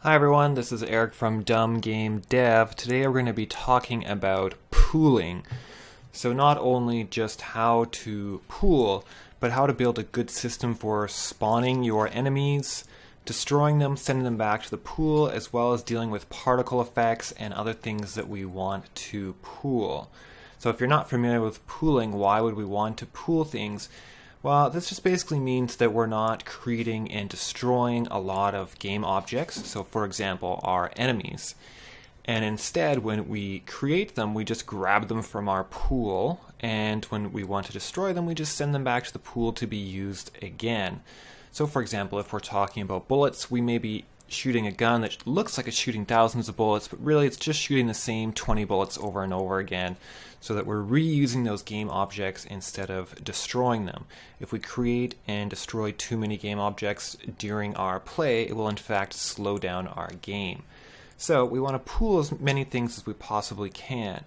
Hi everyone, this is Eric from Dumb Game Dev. Today we're going to be talking about pooling. So not only just how to pool, but how to build a good system for spawning your enemies, destroying them, sending them back to the pool, as well as dealing with particle effects and other things that we want to pool. So if you're not familiar with pooling, why would we want to pool things? Well, this just basically means that we're not creating and destroying a lot of game objects, so for example, our enemies. And instead, when we create them, we just grab them from our pool, and when we want to destroy them, we just send them back to the pool to be used again. So for example, if we're talking about bullets, we may be shooting a gun that looks like it's shooting thousands of bullets, but really it's just shooting the same 20 bullets over and over again, so that we're reusing those game objects instead of destroying them. If we create and destroy too many game objects during our play, it will in fact slow down our game. So we want to pool as many things as we possibly can.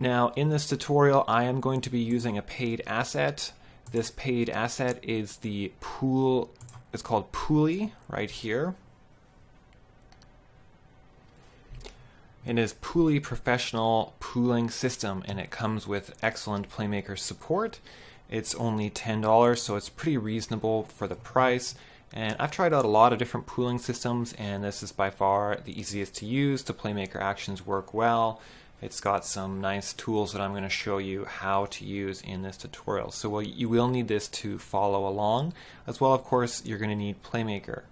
Now in this tutorial I am going to be using a paid asset. This paid asset is the pool, it's called Pooly right here. It is Pooly Professional Pooling System, and it comes with excellent Playmaker support. It's only $10, so it's pretty reasonable for the price. And I've tried out a lot of different pooling systems, and this is by far the easiest to use. The Playmaker actions work well. It's got some nice tools that I'm going to show you how to use in this tutorial. So you will need this to follow along. As well, of course, you're going to need Playmaker.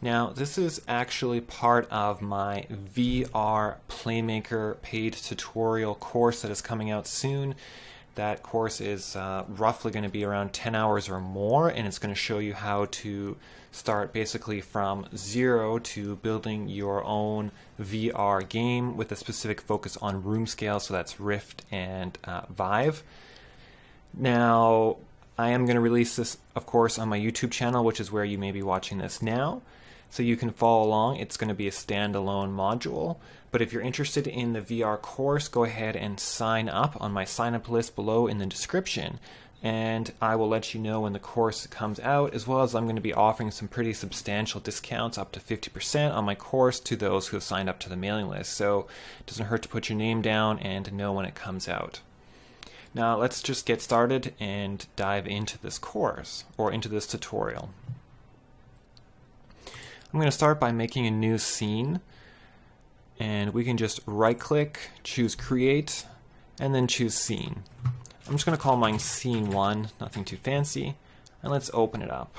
Now, this is actually part of my VR Playmaker paid tutorial course that is coming out soon. That course is roughly going to be around 10 hours or more, and it's going to show you how to start basically from zero to building your own VR game with a specific focus on room scale, so that's Rift and Vive. Now, I am going to release this, of course, on my YouTube channel, which is where you may be watching this now. So you can follow along. It's going to be a standalone module. But if you're interested in the VR course, go ahead and sign up on my sign up list below in the description. And I will let you know when the course comes out, as well as I'm going to be offering some pretty substantial discounts, up to 50% on my course, to those who have signed up to the mailing list. So it doesn't hurt to put your name down and know when it comes out. Now let's just get started and dive into this course, or into this tutorial. I'm going to start by making a new scene, and we can just right click, choose create, and then choose scene. I'm just going to call mine scene 1, nothing too fancy, and let's open it up.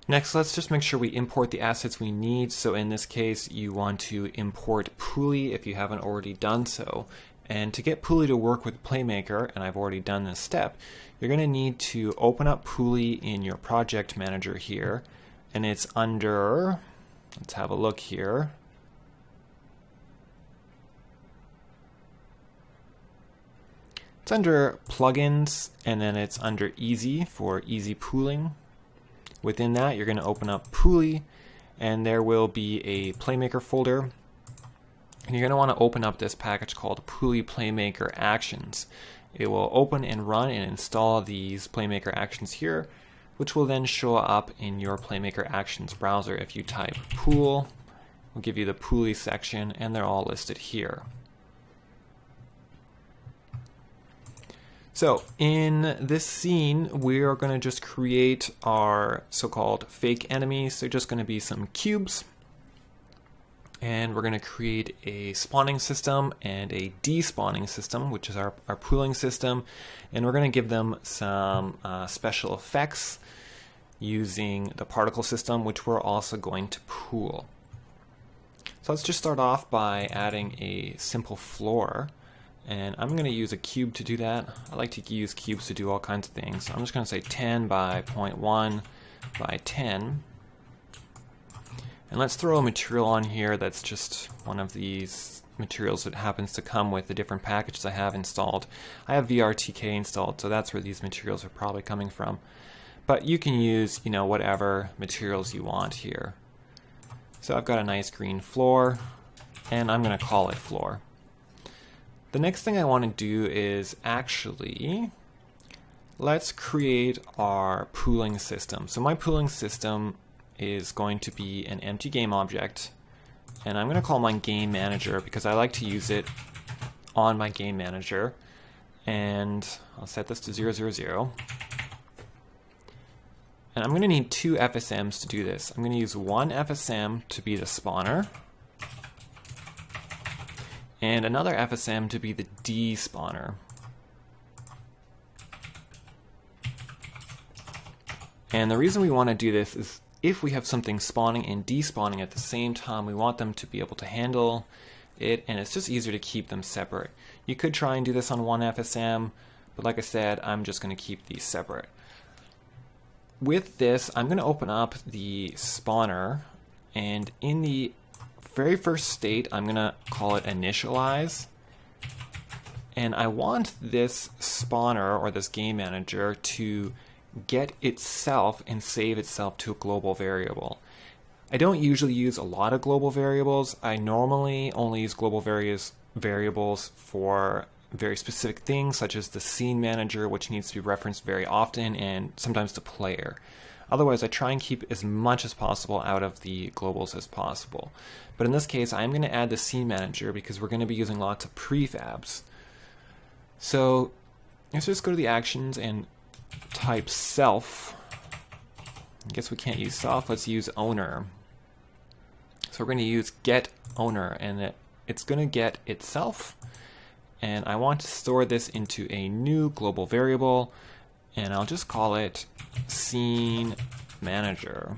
Next, let's just make sure we import the assets we need. So in this case, you want to import Pooly if you haven't already done so. And to get Pooly to work with Playmaker, and I've already done this step, you're going to need to open up Pooly in your project manager here. And it's under, let's have a look here. It's under plugins, and then it's under easy for easy pooling. Within that, you're going to open up Pooly, and there will be a Playmaker folder. And you're going to want to open up this package called Pooly Playmaker Actions. It will open and run and install these Playmaker actions here, which will then show up in your Playmaker Actions browser. If you type pool, we'll give you the Pooly section, and they're all listed here. So in this scene, we are going to just create our so-called fake enemies. They're just going to be some cubes. And we're going to create a spawning system and a despawning system, which is our pooling system. And we're going to give them some special effects using the particle system, which we're also going to pool. So let's just start off by adding a simple floor. And I'm going to use a cube to do that. I like to use cubes to do all kinds of things. So I'm just going to say 10 by 0.1 by 10. And let's throw a material on here that's just one of these materials that happens to come with the different packages I have installed. I have VRTK installed, so that's where these materials are probably coming from. But you can use, whatever materials you want here. So I've got a nice green floor, and I'm going to call it floor. The next thing I want to do is actually, let's create our pooling system. So my pooling system is going to be an empty game object, and I'm going to call mine game manager because I like to use it on my game manager. And I'll set this to 0, 0, 0. And I'm going to need 2 FSMs to do this. I'm going to use one FSM to be the spawner, and another FSM to be the despawner. And the reason we want to do this is if we have something spawning and despawning at the same time, we want them to be able to handle it, and it's just easier to keep them separate. You could try and do this on one FSM, but like I said, I'm just going to keep these separate. With this, I'm going to open up the spawner, and in the very first state, I'm going to call it initialize. And I want this spawner, or this game manager, to get itself and save itself to a global variable. I don't usually use a lot of global variables. I normally only use global variables for very specific things, such as the scene manager, which needs to be referenced very often, and sometimes the player. Otherwise, I try and keep as much as possible out of the globals as possible. But in this case, I'm going to add the scene manager because we're going to be using lots of prefabs. So let's just go to the actions and type self. I guess we can't use self, let's use owner. So we're going to use get owner, and it's going to get itself. And I want to store this into a new global variable, and I'll just call it scene manager.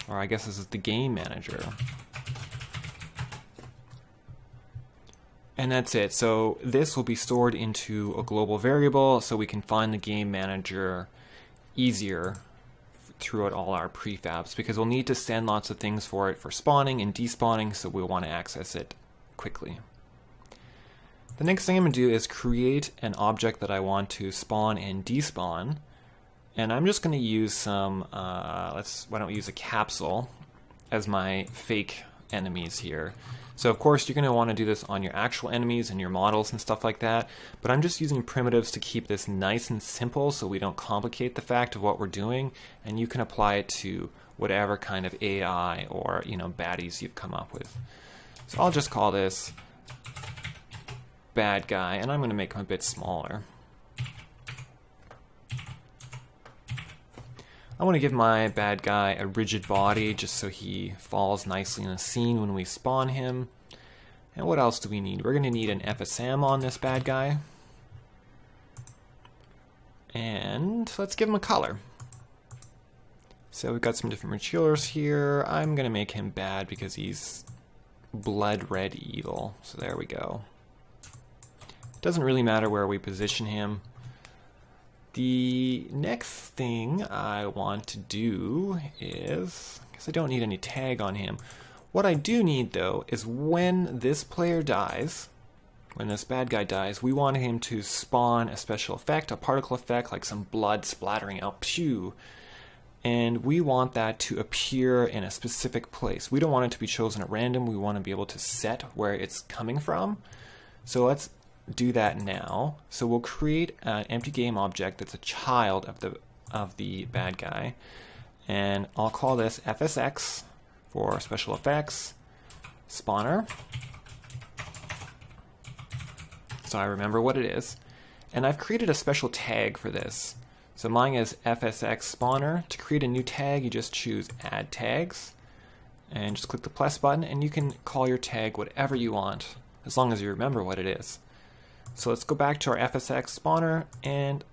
Or I guess this is the game manager. And that's it. So this will be stored into a global variable so we can find the game manager easier throughout all our prefabs, because we'll need to send lots of things for it for spawning and despawning, so we'll want to access it quickly. The next thing I'm going to do is create an object that I want to spawn and despawn. And I'm just going to use some, why don't we use a capsule as my fake enemies here. So of course you're going to want to do this on your actual enemies and your models and stuff like that, but I'm just using primitives to keep this nice and simple so we don't complicate the fact of what we're doing, and you can apply it to whatever kind of AI or baddies you've come up with. So I'll just call this bad guy, and I'm going to make him a bit smaller. I want to give my bad guy a rigid body just so he falls nicely in the scene when we spawn him. And what else do we need? We're going to need an FSM on this bad guy. And let's give him a color. So we've got some different materials here. I'm going to make him bad because he's blood red evil. So there we go. Doesn't really matter where we position him. The next thing I want to do is, because I don't need any tag on him. What I do need though is when this player dies, when this bad guy dies, we want him to spawn a special effect, a particle effect, like some blood splattering out, pew. And we want that to appear in a specific place. We don't want it to be chosen at random. We want to be able to set where it's coming from. So let's do that now. So we'll create an empty game object that's a child of the bad guy, and I'll call this FSX for special effects spawner, so I remember what it is. And I've created a special tag for this. So mine is FSX spawner. To create a new tag, you just choose add tags and just click the plus button, and you can call your tag whatever you want as long as you remember what it is. So let's go back to our FSX spawner and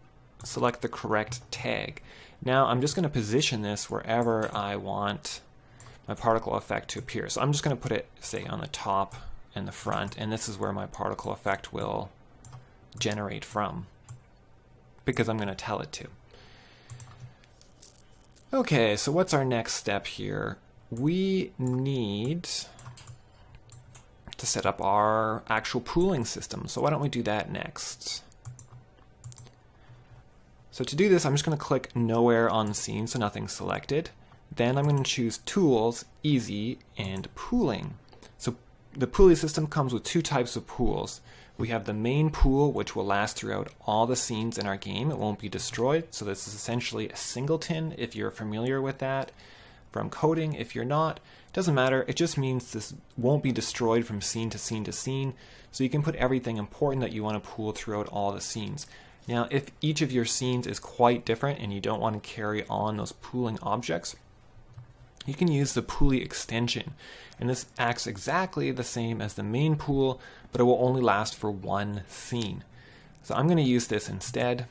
select the correct tag. Now I'm just going to position this wherever I want my particle effect to appear. So I'm just going to put it, say, on the top and the front, and this is where my particle effect will generate from, because I'm going to tell it to. Okay, so what's our next step here? We need to set up our actual pooling system. So why don't we do that next? So to do this, I'm just going to click nowhere on the scene, so nothing's selected. Then I'm going to choose Tools, Easy, and Pooling. So the Pooly system comes with two types of pools. We have the main pool, which will last throughout all the scenes in our game. It won't be destroyed. So this is essentially a singleton, if you're familiar with that. from coding. If you're not, it doesn't matter. It just means this won't be destroyed from scene to scene to scene. So you can put everything important that you want to pool throughout all the scenes. Now, if each of your scenes is quite different and you don't want to carry on those pooling objects, you can use the Pooly extension. And this acts exactly the same as the main pool, but it will only last for one scene. So I'm going to use this instead.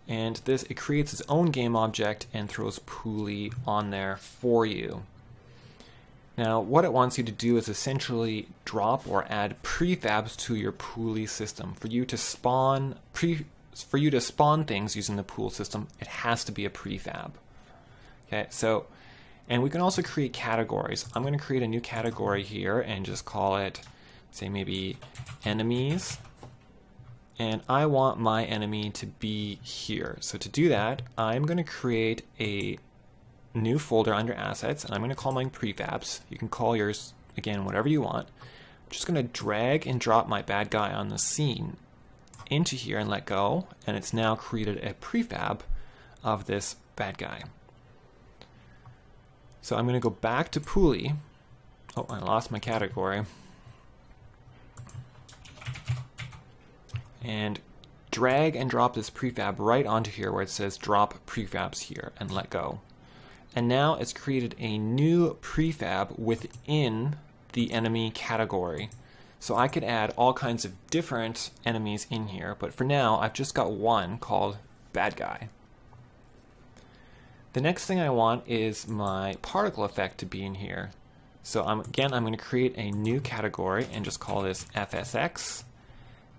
And it creates its own game object and throws Pooly on there for you. Now, what it wants you to do is essentially drop or add prefabs to your Pooly system. For you to spawn things using the pool system, it has to be a prefab. Okay, so, and we can also create categories. I'm going to create a new category here and just call it, say maybe enemies. And I want my enemy to be here. So to do that, I'm going to create a new folder under assets, and I'm going to call mine prefabs. You can call yours, again, whatever you want. I'm just going to drag and drop my bad guy on the scene into here and let go, and it's now created a prefab of this bad guy. So I'm going to go back to Pooly. Oh, I lost my category. And drag and drop this prefab right onto here where it says drop prefabs here and let go. And now it's created a new prefab within the enemy category. So I could add all kinds of different enemies in here, but for now I've just got one called bad guy. The next thing I want is my particle effect to be in here. So I'm going to create a new category and just call this FSX.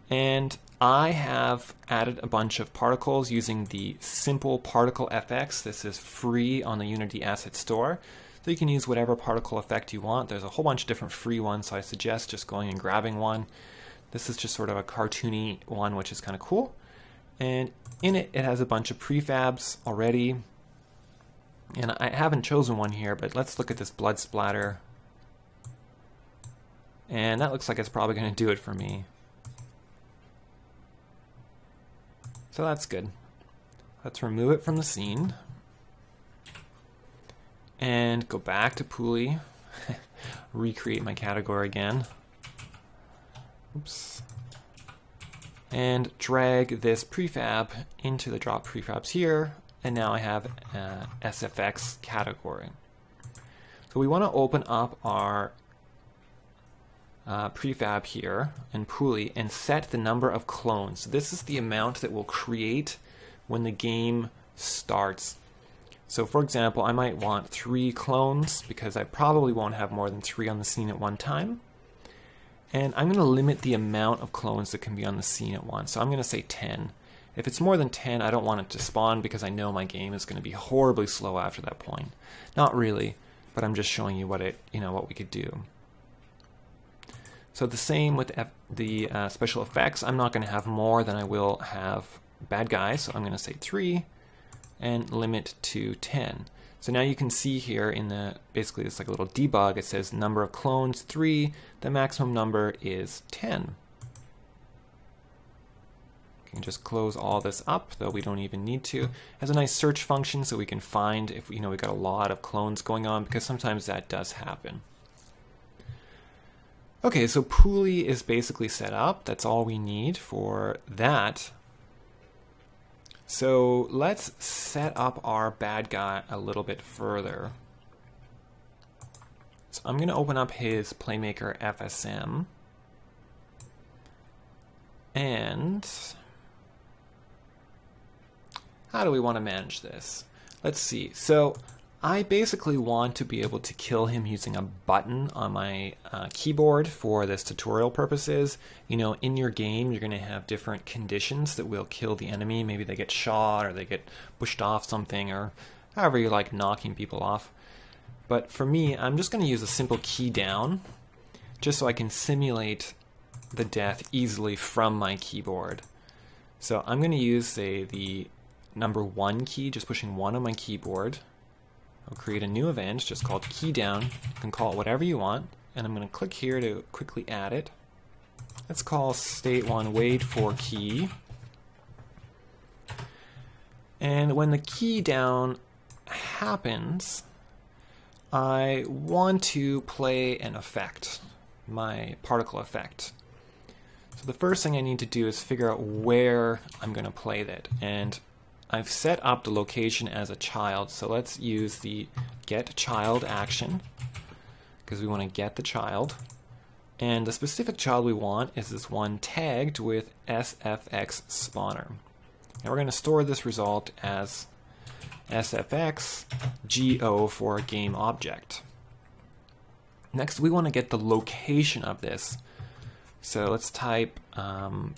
And I have added a bunch of particles using the simple particle FX. This is free on the Unity Asset Store. So you can use whatever particle effect you want. There's a whole bunch of different free ones, so I suggest just going and grabbing one. This is just sort of a cartoony one, which is kind of cool. And in it, it has a bunch of prefabs already. And I haven't chosen one here, but let's look at this blood splatter. And that looks like it's probably going to do it for me. So that's good. Let's remove it from the scene. And go back to Pooly. Recreate my category again. Oops. And drag this prefab into the drop prefabs here. And now I have a SFX category. So we want to open up our prefab here in Pooly and set the number of clones. So this is the amount that will create when the game starts. So for example, I might want 3 clones because I probably won't have more than 3 on the scene at one time. And I'm going to limit the amount of clones that can be on the scene at once. So I'm going to say 10. If it's more than 10, I don't want it to spawn because I know my game is going to be horribly slow after that point. Not really, but I'm just showing you what we could do. So the same with the special effects. I'm not going to have more than I will have bad guys, so I'm going to say 3 and limit to 10. So now you can see here in basically it's like a little debug. It says number of clones 3. The maximum number is 10. You can just close all this up, though we don't even need to. It has a nice search function so we can find if we've got a lot of clones going on, because sometimes that does happen. Okay, so Pooly is basically set up. That's all we need for that. So let's set up our bad guy a little bit further. So I'm going to open up his Playmaker FSM. And how do we want to manage this? Let's see. So I basically want to be able to kill him using a button on my keyboard for this tutorial purposes. In your game, you're going to have different conditions that will kill the enemy. Maybe they get shot or they get pushed off something, or however you like knocking people off. But for me, I'm just going to use a simple key down just so I can simulate the death easily from my keyboard. So I'm going to use, say, the number 1 key, just pushing 1 on my keyboard. I'll create a new event just called key down. You can call it whatever you want, and I'm going to click here to quickly add it. Let's call state1 wait for key. And when the key down happens, I want to play an effect, my particle effect. So the first thing I need to do is figure out where I'm going to play that. And I've set up the location as a child. So let's use the get child action because we want to get the child. And the specific child we want is this one tagged with sfx spawner. And we're going to store this result as sfx go for game object. Next, we want to get the location of this. So let's type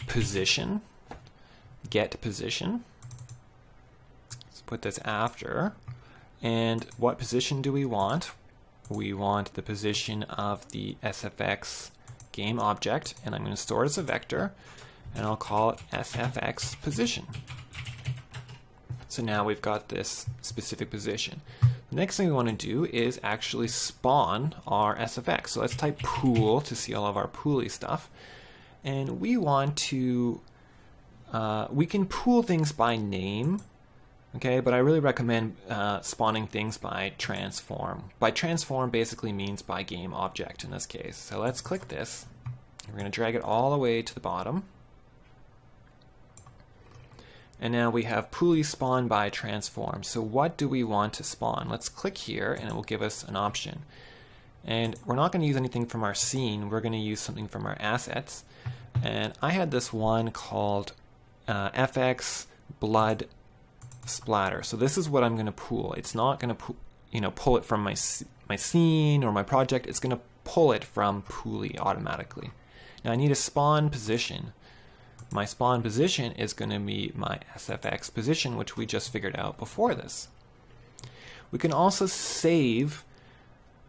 position, get position. Let's put this after. And what position do we want? We want the position of the sfx game object, and I'm going to store it as a vector, and I'll call it sfx position. So now we've got this specific position. The next thing we want to do is actually spawn our SFX. So let's type pool to see all of our Pooly stuff. And we want to, we can pool things by name, okay, but I really recommend spawning things by transform. By transform basically means by game object in this case. So let's click this. We're going to drag it all the way to the bottom. And now we have Pooly spawn by transform. So what do we want to spawn? Let's click here and it will give us an option. And we're not going to use anything from our scene. We're going to use something from our assets. And I had this one called FX blood splatter. So this is what I'm going to pool. It's not going to pull it from my scene or my project. It's going to pull it from Pooly automatically. Now I need a spawn position. My spawn position is going to be my SFX position, which we just figured out before this. We can also save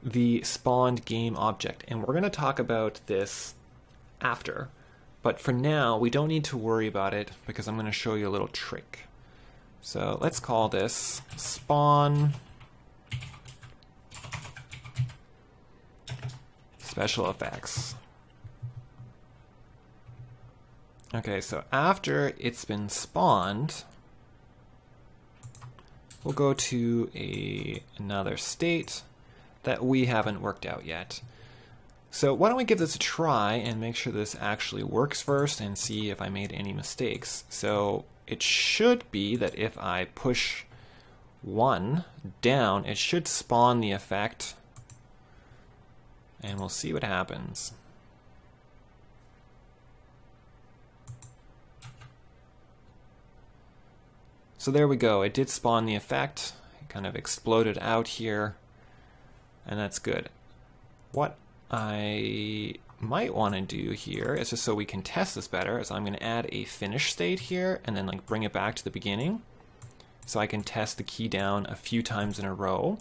the spawned game object, and we're going to talk about this after. But for now, we don't need to worry about it because I'm going to show you a little trick. So let's call this spawn special effects. Okay, so after it's been spawned, we'll go to another state that we haven't worked out yet. So why don't we give this a try and make sure this actually works first and see if I made any mistakes. So it should be that if I push 1 down, it should spawn the effect, and we'll see what happens. So there we go, it did spawn the effect. It kind of exploded out here, and that's good. What I might want to do here is, just so we can test this better, is I'm going to add a finish state here and then like bring it back to the beginning so I can test the key down a few times in a row.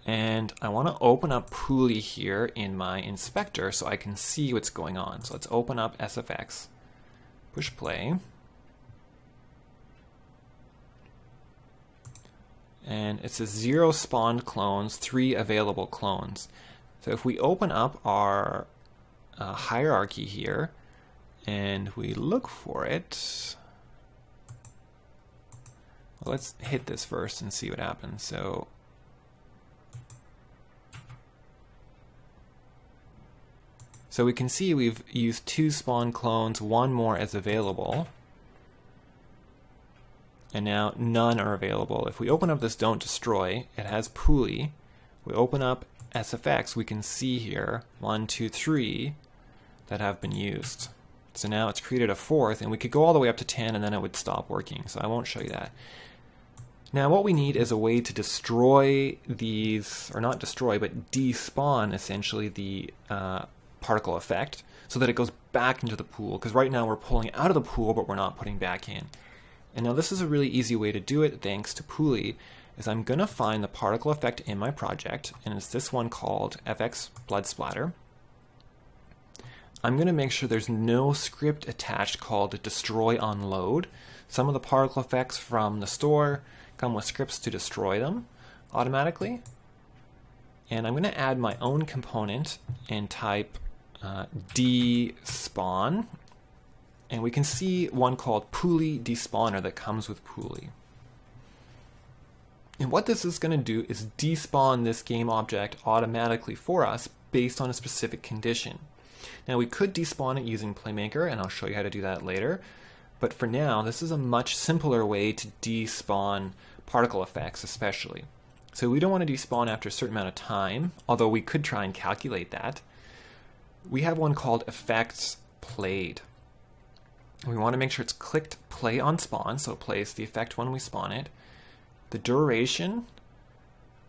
And I want to open up Pooly here in my inspector so I can see what's going on. So let's open up SFX, push play. And it says 0 spawned clones, 3 available clones. So if we open up our hierarchy here and we look for it, well, let's hit this first and see what happens. So we can see we've used 2 spawn clones, 1 more as available. And now none are available. If we open up this don't destroy, it has Pooly. We open up SFX, we can see here 1, 2, 3 that have been used. So now it's created a 4th, and we could go all the way up to 10 and then it would stop working. So I won't show you that. Now what we need is a way to destroy these, or not destroy, but despawn essentially the particle effect so that it goes back into the pool. Because right now we're pulling it out of the pool, but we're not putting back in. And now this is a really easy way to do it thanks to Pooly, is I'm going to find the particle effect in my project, and it's this one called FX Blood Splatter. I'm going to make sure there's no script attached called destroy on load. Some of the particle effects from the store come with scripts to destroy them automatically. And I'm going to add my own component and type despawn. And we can see one called Pooly despawner that comes with Pooly. And what this is going to do is despawn this game object automatically for us based on a specific condition. Now we could despawn it using Playmaker, and I'll show you how to do that later. But for now, this is a much simpler way to despawn particle effects especially. So we don't want to despawn after a certain amount of time, although we could try and calculate that. We have one called effects played. We want to make sure it's clicked play on spawn, so it plays the effect when we spawn it. The duration,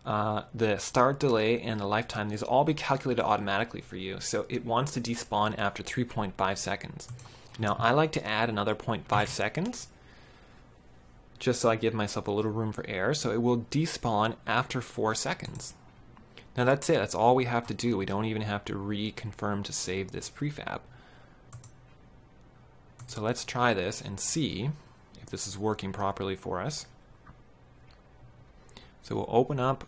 the start delay, and the lifetime, these will all be calculated automatically for you. So it wants to despawn after 3.5 seconds. Now I like to add another 0.5 seconds, just so I give myself a little room for error. So it will despawn after 4 seconds. Now that's it, that's all we have to do. We don't even have to reconfirm to save this prefab. So let's try this and see if this is working properly for us. So we'll open up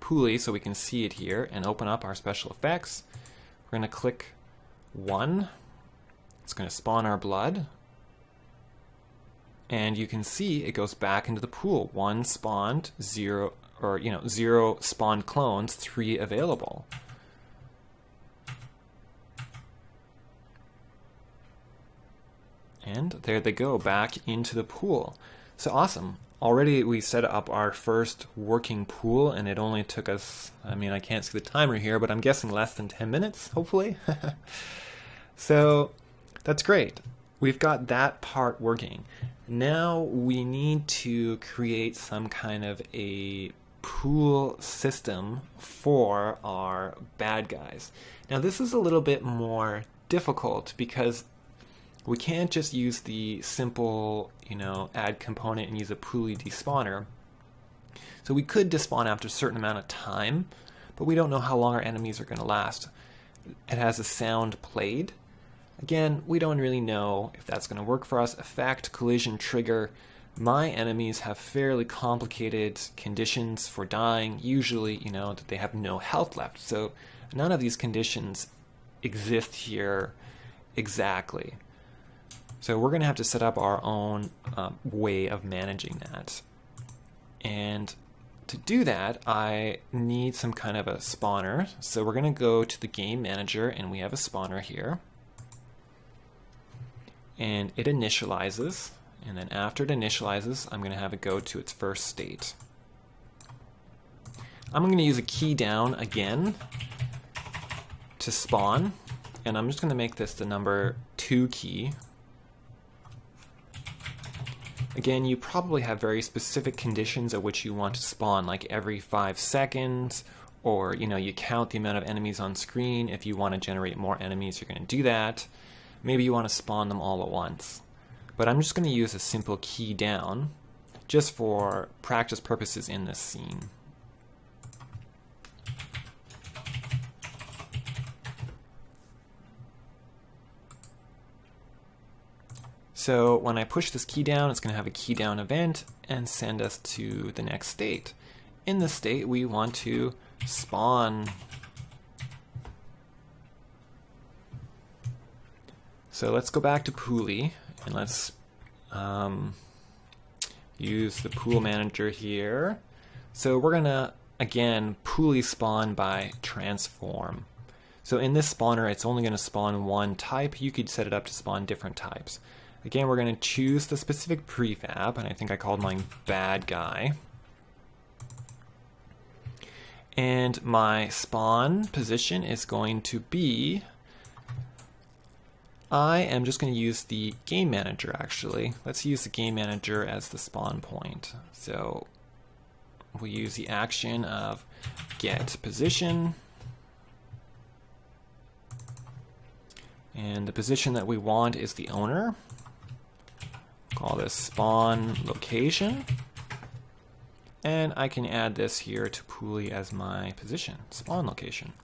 Pooly so we can see it here and open up our special effects. We're going to click 1. It's going to spawn our blood. And you can see it goes back into the pool. 1 spawned, 0, or 0 spawned clones, 3 available. And there they go, back into the pool. So awesome. Already we set up our first working pool, and it only took us, I mean, I can't see the timer here, but I'm guessing less than 10 minutes, hopefully. So that's great. We've got that part working. Now we need to create some kind of a pool system for our bad guys. Now this is a little bit more difficult because we can't just use the simple, add component and use a pulley despawner. So we could despawn after a certain amount of time, but we don't know how long our enemies are going to last. It has a sound played. Again, we don't really know if that's going to work for us. Effect, collision, trigger. My enemies have fairly complicated conditions for dying. Usually, that they have no health left. So none of these conditions exist here exactly. So we're going to have to set up our own way of managing that. And to do that, I need some kind of a spawner. So we're going to go to the game manager, and we have a spawner here. And it initializes. And then after it initializes, I'm going to have it go to its first state. I'm going to use a key down again to spawn. And I'm just going to make this the number 2 key. Again, you probably have very specific conditions at which you want to spawn, like every 5 seconds, or you count the amount of enemies on screen. If you want to generate more enemies, you're going to do that. Maybe you want to spawn them all at once. But I'm just going to use a simple key down just for practice purposes in this scene. So when I push this key down, it's going to have a key down event and send us to the next state. In this state, we want to spawn. So let's go back to Pooly, and let's use the pool manager here. So we're going to, again, Pooly spawn by transform. So in this spawner, it's only going to spawn one type. You could set it up to spawn different types. Again, we're going to choose the specific prefab, and I think I called mine bad guy. And my spawn position is going to be, I am just going to use the game manager actually. Let's use the game manager as the spawn point. So we'll use the action of get position. And the position that we want is the owner. Call this spawn location. And I can add this here to Pooly as my position, spawn location.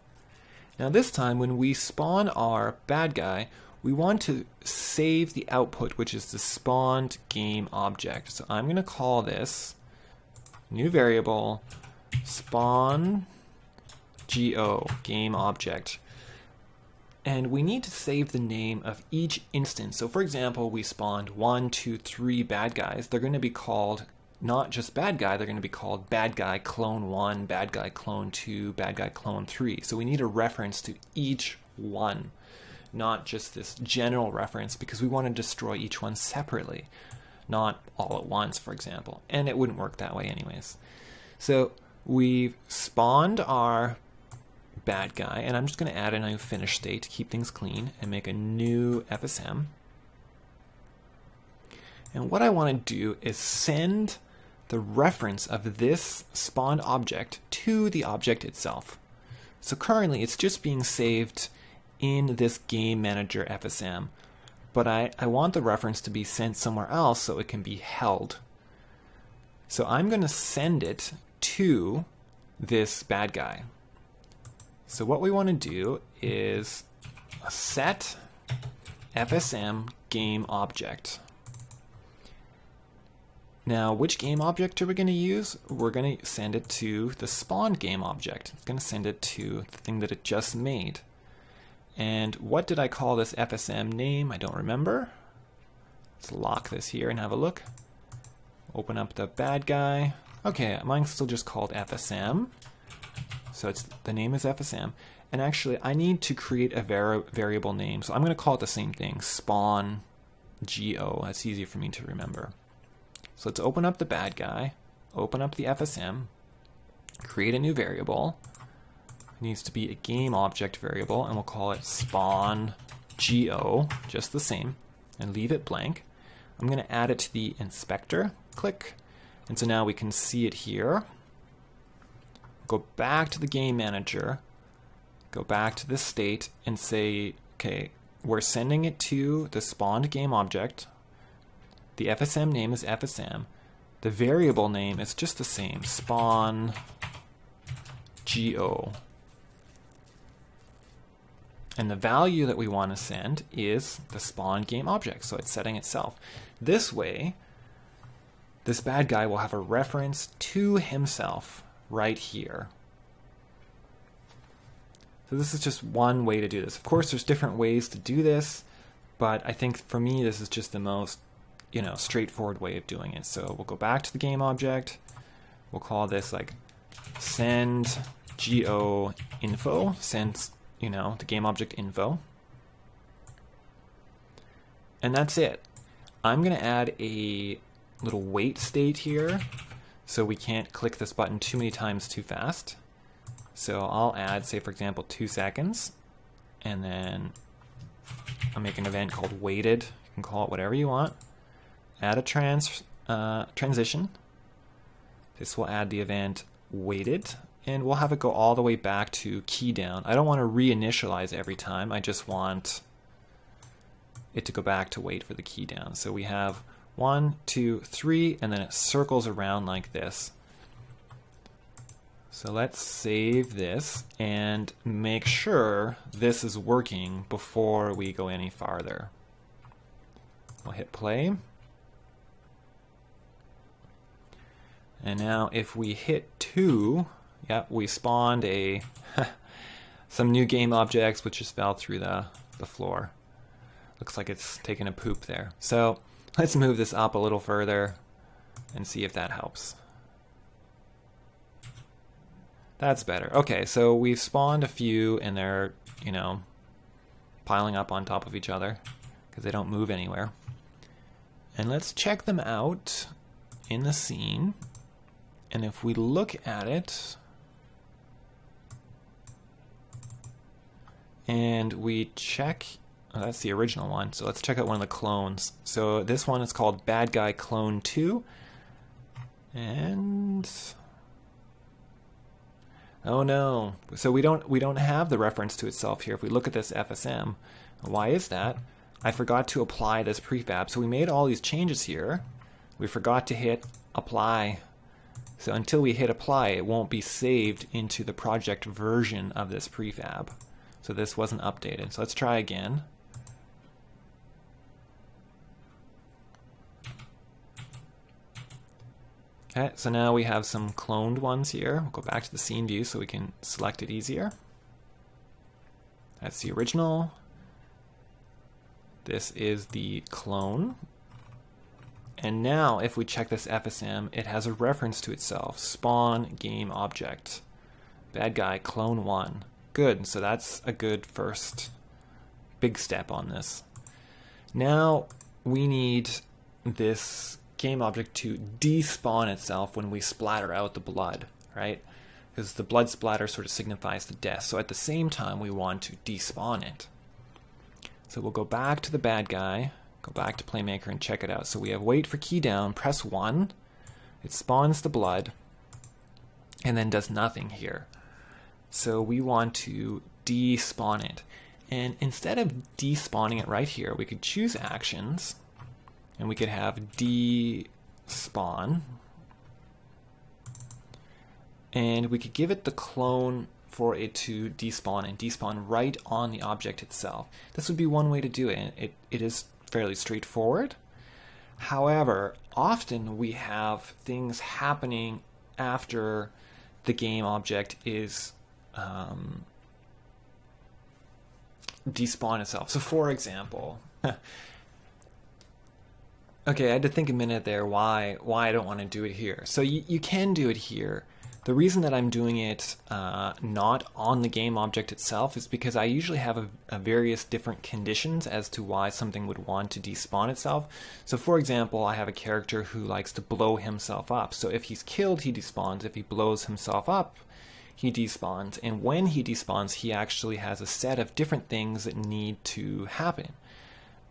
Now this time when we spawn our bad guy, we want to save the output, which is the spawned game object. So I'm going to call this new variable spawn go game object. And we need to save the name of each instance. So for example, we spawned 1, 2, 3 bad guys. They're going to be called not just bad guy, they're going to be called bad guy clone 1, bad guy clone 2, bad guy clone 3. So we need a reference to each one, not just this general reference, because we want to destroy each one separately, not all at once, for example. And it wouldn't work that way anyways. So we've spawned our bad guy, and I'm just going to add a new finish state to keep things clean and make a new FSM. And what I want to do is send the reference of this spawned object to the object itself. So currently it's just being saved in this game manager FSM, but I want the reference to be sent somewhere else so it can be held. So I'm going to send it to this bad guy. So what we want to do is set FSM game object. Now, which game object are we going to use? We're going to send it to the spawned game object. It's going to send it to the thing that it just made. And what did I call this FSM name? I don't remember. Let's lock this here and have a look. Open up the bad guy. Okay, mine's still just called FSM. So the name is FSM. And actually, I need to create a variable name. So I'm going to call it the same thing, spawn go. That's easier for me to remember. So let's open up the bad guy, open up the FSM, create a new variable. It needs to be a game object variable, and we'll call it spawn go, just the same, and leave it blank. I'm going to add it to the inspector, click, and so now we can see it here. Go back to the game manager, go back to this state, and say, okay, we're sending it to the spawned game object. The FSM name is FSM. The variable name is just the same, spawn go. And the value that we want to send is the spawn game object, so it's setting itself. This way, this bad guy will have a reference to himself right here. So this is just one way to do this. Of course, there's different ways to do this, but I think for me, this is just the most straightforward way of doing it. So we'll go back to the game object. We'll call this like send go info, send, the game object info. And that's it. I'm going to add a little wait state here so we can't click this button too many times too fast. So I'll add, say for example, 2 seconds, and then I'll make an event called waited. You can call it whatever you want. Add a transition. This will add the event waited, and we'll have it go all the way back to key down. I don't want to reinitialize every time. I just want it to go back to wait for the key down. So we have 1, 2, 3, and then it circles around like this. So let's save this and make sure this is working before we go any farther. We'll hit play. And now if we hit 2, we spawned some new game objects which just fell through the floor. Looks like it's taking a poop there. So let's move this up a little further and see if that helps. That's better. Okay, so we've spawned a few and they're, piling up on top of each other because they don't move anywhere. And let's check them out in the scene. And if we look at it and we check, that's the original one. So let's check out one of the clones. So this one is called Bad Guy Clone 2. And oh no. So we don't have the reference to itself here if we look at this FSM. Why is that? I forgot to apply this prefab. So we made all these changes here. We forgot to hit apply. So until we hit apply, it won't be saved into the project version of this prefab. So this wasn't updated. So let's try again. Okay, so now we have some cloned ones here. We'll go back to the scene view so we can select it easier. That's the original. This is the clone. And now if we check this FSM, it has a reference to itself. Spawn game object. Bad guy, clone 1. Good, so that's a good first big step on this. Now we need this game object to despawn itself when we splatter out the blood, right? Because the blood splatter sort of signifies the death. So at the same time, we want to despawn it. So we'll go back to the bad guy, go back to Playmaker and check it out. So we have wait for key down, press 1, it spawns the blood, and then does nothing here. So we want to despawn it. And instead of despawning it right here, we could choose actions, and we could have despawn, and we could give it the clone for it to despawn and despawn right on the object itself. This would be one way to do it. It is fairly straightforward. However, often we have things happening after the game object is despawn itself. So for example, okay, I had to think a minute there why I don't want to do it here. So you can do it here. The reason that I'm doing it not on the game object itself is because I usually have a various different conditions as to why something would want to despawn itself. So for example, I have a character who likes to blow himself up. So if he's killed, he despawns. If he blows himself up, he despawns. And when he despawns, he actually has a set of different things that need to happen.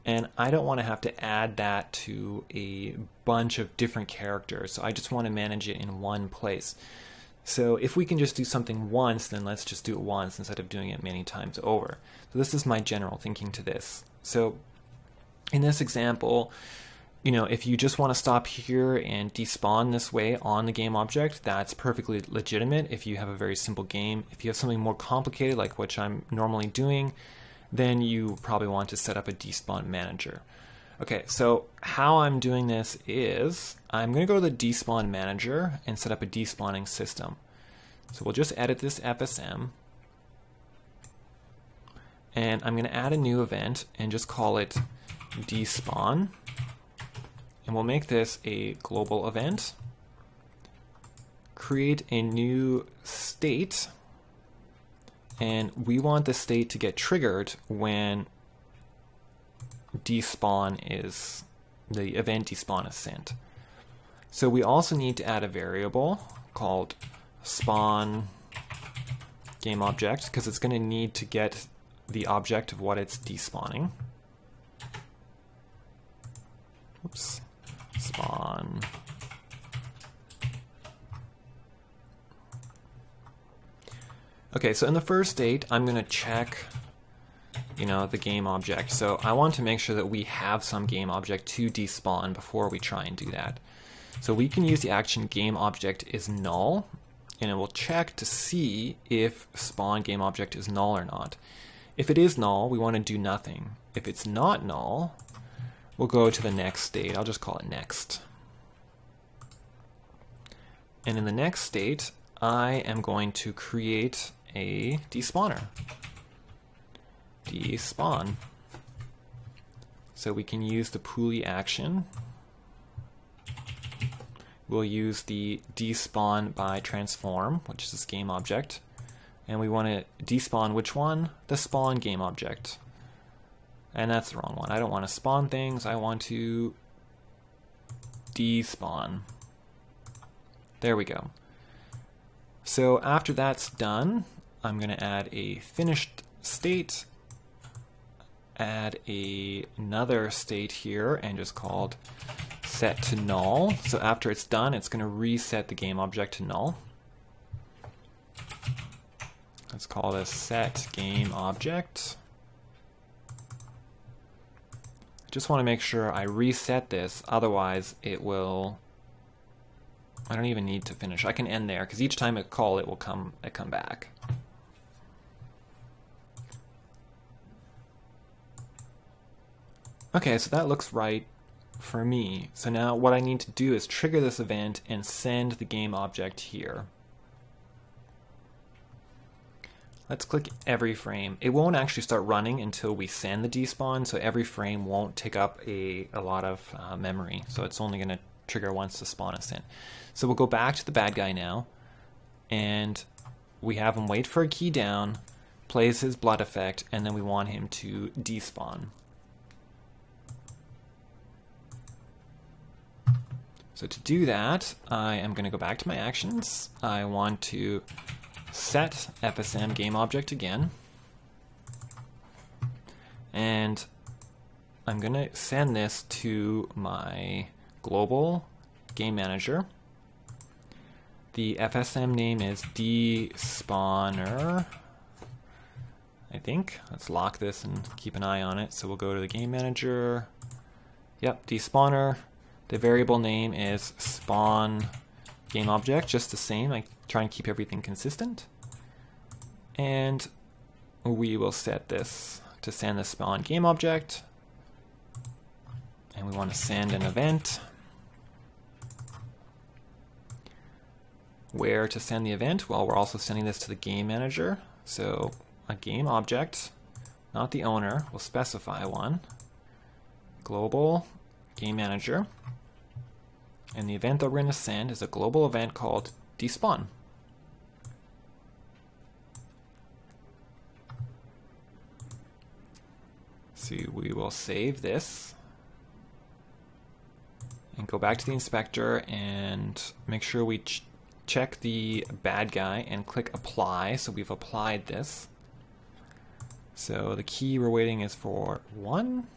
And I don't want to have to add that to a bunch of different characters. So I just want to manage it in one place. So if we can just do something once, then let's just do it once instead of doing it many times over. So this is my general thinking to this. So in this example, you know, if you just want to stop here and despawn this way on the game object, that's perfectly legitimate if you have a very simple game. If you have something more complicated, like what I'm normally doing, then you probably want to set up a despawn manager. Okay, so how I'm doing this is I'm going to go to the despawn manager and set up a despawning system. So we'll just edit this FSM, and I'm going to add a new event and just call it despawn, and we'll make this a global event. Create a new state, and we want the state to get triggered when despawn is, the event despawn is sent. So we also need to add a variable called spawn game object, because it's going to need to get the object of what it's despawning. Oops. Spawn. Okay, so in the first state, I'm going to check, you know, the game object. So I want to make sure that we have some game object to despawn before we try and do that. So we can use the action game object is null, and it will check to see if spawn game object is null or not. If it is null, we want to do nothing. If it's not null, we'll go to the next state. I'll just call it next. And in the next state, I am going to create a despawner. Despawn. So we can use the pulley action. We'll use the despawn by transform, which is this game object. And we want to despawn which one? The spawn game object. And that's the wrong one. I don't want to spawn things. I want to despawn. There we go. So after that's done, I'm going to add a finished state, add another state here, and just called set to null. So after it's done, it's going to reset the game object to null. Let's call this set game object. I just want to make sure I reset this, otherwise it will, I don't even need to finish. I can end there because each time I call it will come back. Okay, so that looks right for me. So now what I need to do is trigger this event and send the game object here. let's click every frame. It won't actually start running until we send the despawn, so every frame won't take up a lot of memory. So it's only going to trigger once the spawn is sent. So we'll go back to the bad guy now, and we have him wait for a key down, plays his blood effect, and then we want him to despawn. So to do that, I am going to go back to my actions. I want to set FSM game object again, and I'm going to send this to my global game manager. The FSM name is despawner, I think. Let's lock this and keep an eye on it. So we'll go to the game manager. Yep, despawner. The variable name is spawn game object, just the same. I try and keep everything consistent. And we will set this to send the spawn game object. And we want to send an event. Where to send the event? Well, we're also sending this to the game manager. So a game object, not the owner, will specify one. Global game manager. And the event that we're going to send is a global event called despawn. So we will save this and go back to the inspector and make sure we check the bad guy and click apply. So we've applied this. So the key we're waiting is for 1.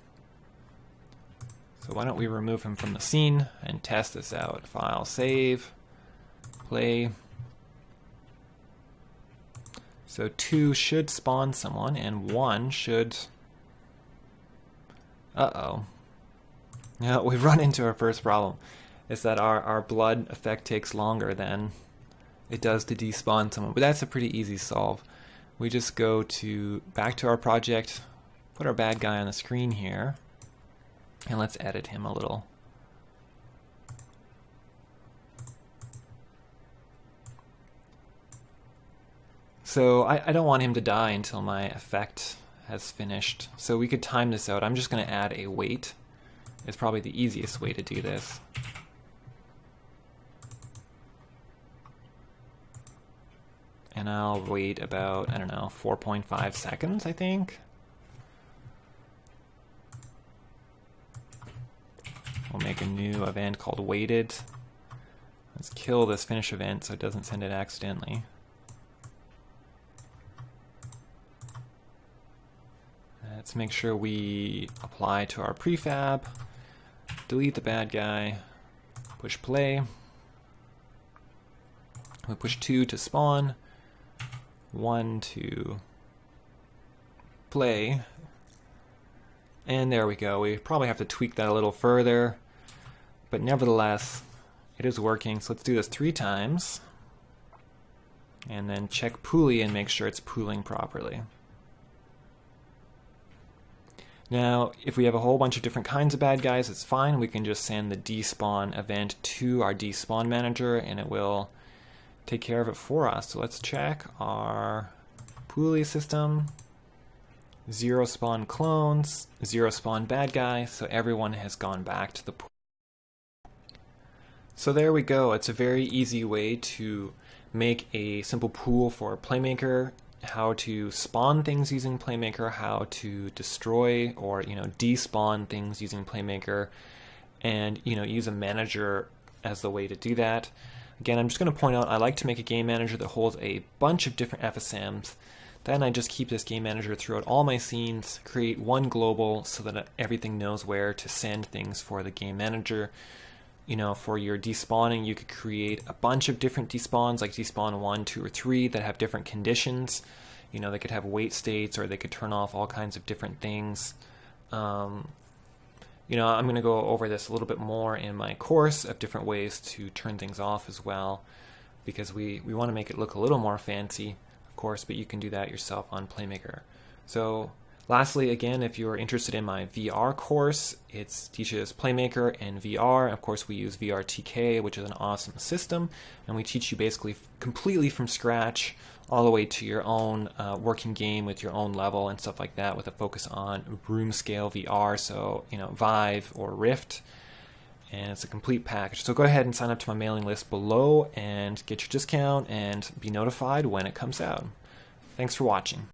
So why don't we remove him from the scene and test this out. File, save, play. So 2 should spawn someone and 1 should... Uh-oh. Yeah, we've run into our first problem. Is that our blood effect takes longer than it does to despawn someone. But that's a pretty easy solve. We just go back to our project, put our bad guy on the screen here, and let's edit him a little. So I don't want him to die until my effect has finished. So we could time this out. I'm just going to add a wait. It's probably the easiest way to do this. And I'll wait about, I don't know, 4.5 seconds, I think. We'll make a new event called waited. Let's kill this finish event so it doesn't send it accidentally. Let's make sure we apply to our prefab, delete the bad guy, push play. We push 2 to spawn, 1 to play, and there we go. We probably have to tweak that a little further, but nevertheless, it is working. So let's do this 3 times, and then check Pooly and make sure it's pooling properly. Now, if we have a whole bunch of different kinds of bad guys, it's fine. We can just send the despawn event to our despawn manager, and it will take care of it for us. So let's check our Pooly system. 0 spawn clones, 0 spawn bad guy, so everyone has gone back to the pool. So there we go. It's a very easy way to make a simple pool for Playmaker, how to spawn things using Playmaker, how to destroy or despawn things using Playmaker, and use a manager as the way to do that. Again, I'm just going to point out I like to make a game manager that holds a bunch of different FSMs. Then I just keep this game manager throughout all my scenes, create one global so that everything knows where to send things for the game manager. For your despawning, you could create a bunch of different despawns, like despawn 1, 2, or 3 that have different conditions. They could have wait states, or they could turn off all kinds of different things. I'm going to go over this a little bit more in my course of different ways to turn things off as well, because we want to make it look a little more fancy, of course, but you can do that yourself on Playmaker. So Lastly, again, if you're interested in my VR course, it teaches Playmaker and VR. Of course, we use VRTK, which is an awesome system, and we teach you basically completely from scratch all the way to your own working game with your own level and stuff like that, with a focus on room scale VR, so Vive or Rift. And it's a complete package. So go ahead and sign up to my mailing list below and get your discount and be notified when it comes out. Thanks for watching.